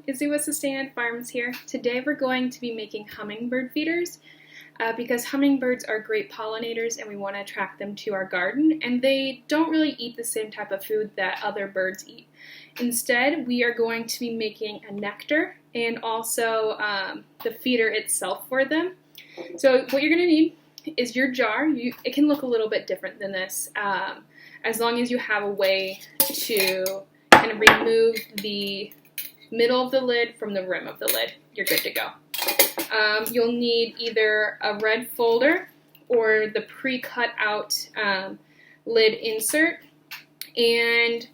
Izzy with Sustained Farms here. Today we're going to be making hummingbird feeders because hummingbirds are great pollinators and we want to attract them to our garden, and they don't really eat the same type of food that other birds eat. Instead, we are going to be making a nectar and also the feeder itself for them. So what you're going to need is your jar. It can look a little bit different than this as long as you have a way to kind of remove the middle of the lid from the rim of the lid. You're good to go. You'll need either a red folder or the pre-cut out lid insert and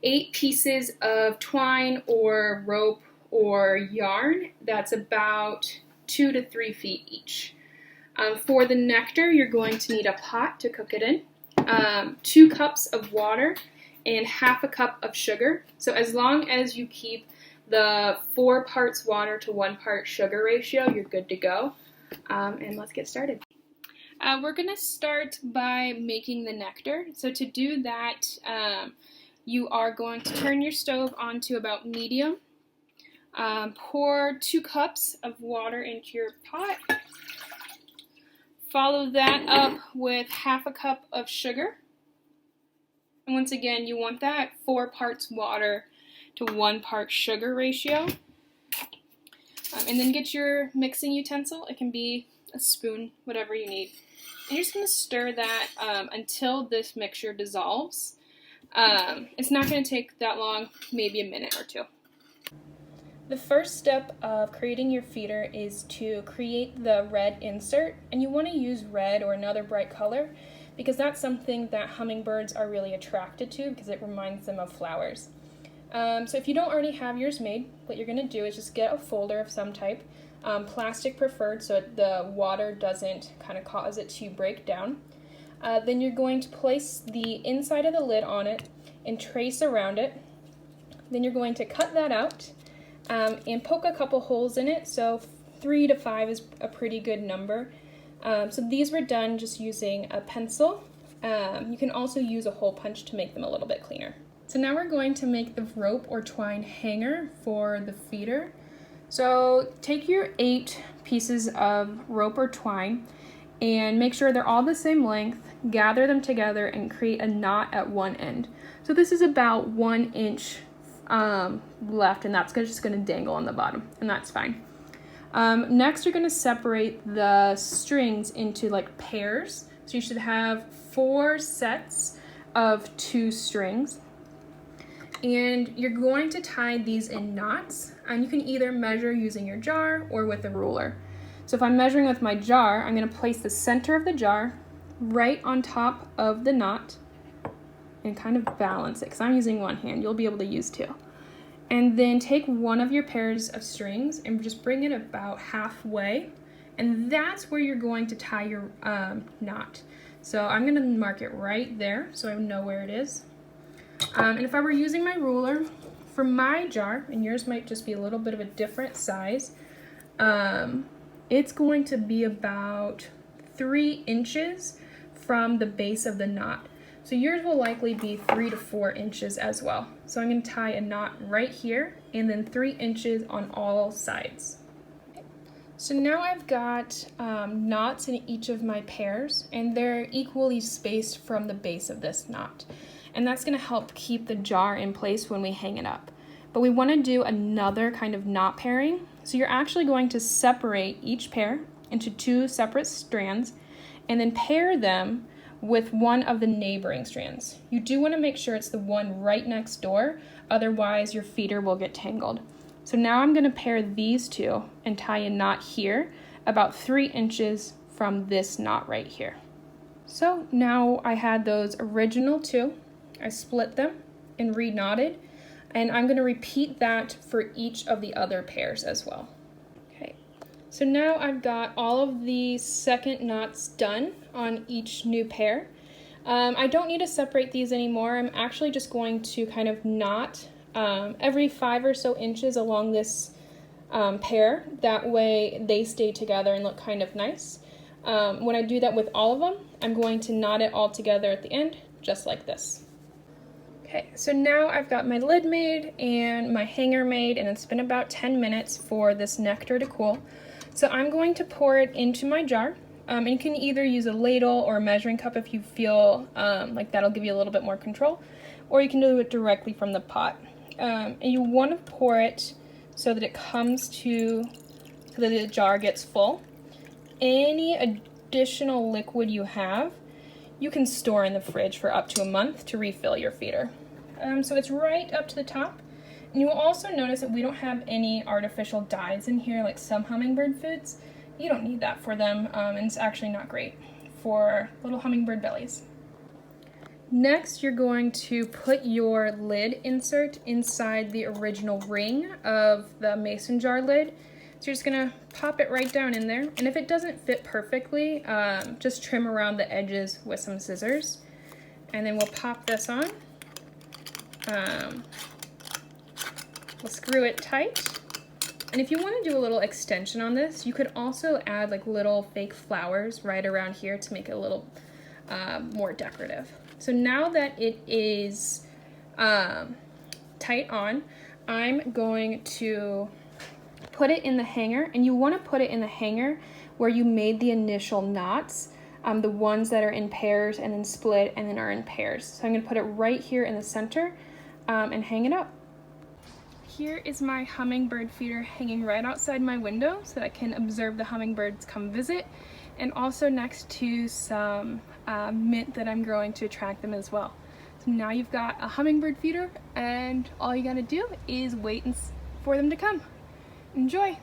8 pieces of twine or rope or yarn that's about 2 to 3 feet each. For the nectar, you're going to need a pot to cook it in, 2 cups of water, and half a cup of sugar. So as long as you keep the 4 parts water to 1 part sugar ratio, you're good to go. And let's get started. We're going to start by making the nectar. So to do that, you are going to turn your stove on to about medium. Pour 2 cups of water into your pot. Follow that up with half a cup of sugar. And once again, you want that 4 parts water to 1 part sugar ratio. And then get your mixing utensil. It can be a spoon, whatever you need. And you're just going to stir that until this mixture dissolves. It's not going to take that long, maybe a minute or 2. The first step of creating your feeder is to create the red insert, and you want to use red or another bright color because that's something that hummingbirds are really attracted to because it reminds them of flowers. So if you don't already have yours made, what you're going to do is just get a folder of some type, plastic preferred so the water doesn't kind of cause it to break down. Then you're going to place the inside of the lid on it and trace around it. Then you're going to cut that out and poke a couple holes in it, so 3 to 5 is a pretty good number. So these were done just using a pencil. You can also use a hole punch to make them a little bit cleaner. So now we're going to make the rope or twine hanger for the feeder. So take your 8 pieces of rope or twine and make sure they're all the same length, gather them together and create a knot at one end. So this is about 1 inch left, and that's just going to dangle on the bottom, and that's fine. Next, you're going to separate the strings into like pairs. So you should have 4 sets of 2 strings. And you're going to tie these in knots, and you can either measure using your jar or with a ruler. So if I'm measuring with my jar, I'm going to place the center of the jar right on top of the knot and kind of balance it, because I'm using one hand. You'll be able to use 2. And then take one of your pairs of strings and just bring it about halfway, and that's where you're going to tie your knot. So I'm going to mark it right there so I know where it is. And if I were using my ruler for my jar, and yours might just be a little bit of a different size, it's going to be about 3 inches from the base of the knot. So yours will likely be 3 to 4 inches as well. So I'm going to tie a knot right here and then 3 inches on all sides. So now I've got knots in each of my pairs, and they're equally spaced from the base of this knot. And that's going to help keep the jar in place when we hang it up. But we want to do another kind of knot pairing. So you're actually going to separate each pair into 2 separate strands and then pair them with one of the neighboring strands. You do want to make sure it's the one right next door, otherwise your feeder will get tangled. So now I'm going to pair these 2 and tie a knot here about 3 inches from this knot right here. So now I had those original 2. I split them and re-knotted, and I'm going to repeat that for each of the other pairs as well. Okay, so now I've got all of the second knots done on each new pair. I don't need to separate these anymore. I'm actually just going to kind of knot every 5 or so inches along this pair. That way they stay together and look kind of nice. When I do that with all of them, I'm going to knot it all together at the end, just like this. Okay, so now I've got my lid made and my hanger made, and it's been about 10 minutes for this nectar to cool. So I'm going to pour it into my jar. And you can either use a ladle or a measuring cup if you feel like that'll give you a little bit more control, or you can do it directly from the pot. And you want to pour it so that it comes to, so that the jar gets full. Any additional liquid you have, you can store in the fridge for up to a month to refill your feeder. So it's right up to the top. And you will also notice that we don't have any artificial dyes in here like some hummingbird foods. You don't need that for them, and it's actually not great for little hummingbird bellies. Next, you're going to put your lid insert inside the original ring of the mason jar lid. So you're just gonna pop it right down in there, and if it doesn't fit perfectly, just trim around the edges with some scissors. And then we'll pop this on. We'll screw it tight. And if you want to do a little extension on this, you could also add like little fake flowers right around here to make it a little more decorative. So now that it is tight on, I'm going to put it in the hanger, and you want to put it in the hanger where you made the initial knots, the ones that are in pairs and then split and then are in pairs. So I'm going to put it right here in the center and hang it up. Here is my hummingbird feeder hanging right outside my window so that I can observe the hummingbirds come visit, and also next to some mint that I'm growing to attract them as well. So now you've got a hummingbird feeder, and all you gotta do is wait for them to come. Enjoy!